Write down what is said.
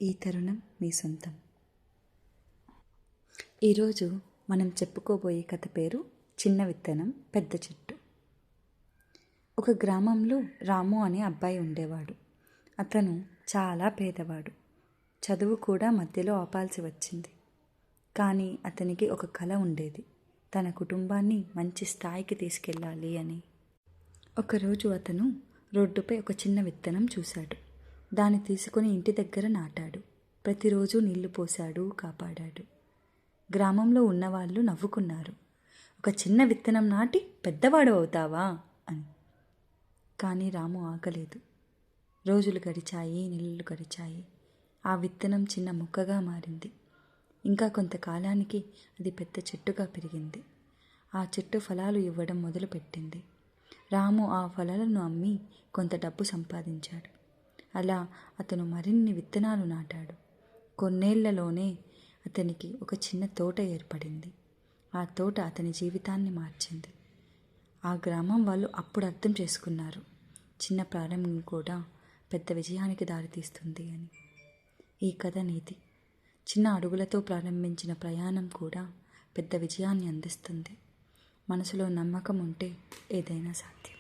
ఈ తరుణం మీ సొంతం. ఈరోజు మనం చెప్పుకోబోయే కథ పేరు చిన్న విత్తనం పెద్ద చెట్టు. ఒక గ్రామంలో రాము అనే అబ్బాయి ఉండేవాడు. అతను చాలా పేదవాడు. చదువు కూడా మధ్యలో ఆపాల్సి వచ్చింది. కానీ అతనికి ఒక కల ఉండేది, తన కుటుంబాన్ని మంచి స్థాయికి తీసుకెళ్ళాలి అని. ఒకరోజు అతను రోడ్డుపై ఒక చిన్న విత్తనం చూశాడు. దాన్ని తీసుకొని ఇంటి దగ్గర నాటాడు. ప్రతిరోజు నీళ్లు పోశాడు, కాపాడాడు. గ్రామంలో ఉన్నవాళ్ళు నవ్వుకున్నారు. ఒక చిన్న విత్తనం నాటి పెద్దవాడు అవుతావా అని. కానీ రాము ఆగలేదు. రోజులు గడిచాయి, నెలలు గడిచాయి. ఆ విత్తనం చిన్న మొక్కగా మారింది. ఇంకా కొంతకాలానికి అది పెద్ద చెట్టుగా పెరిగింది. ఆ చెట్టు ఫలాలు ఇవ్వడం మొదలుపెట్టింది. రాము ఆ ఫలాలను అమ్మి కొంత డబ్బు సంపాదించాడు. అలా అతను మరిన్ని విత్తనాలు నాటాడు. కొన్నేళ్లలోనే అతనికి ఒక చిన్న తోట ఏర్పడింది. ఆ తోట అతని జీవితాన్ని మార్చింది. ఆ గ్రామం వాళ్ళు అప్పుడు అర్థం చేసుకున్నారు, చిన్న ప్రారంభం కూడా పెద్ద విజయానికి దారితీస్తుంది అని. ఈ కథ నీతి: చిన్న అడుగులతో ప్రారంభించిన ప్రయాణం కూడా పెద్ద విజయాన్ని అందిస్తుంది. మనసులో నమ్మకం ఉంటే ఏదైనా సాధ్యం.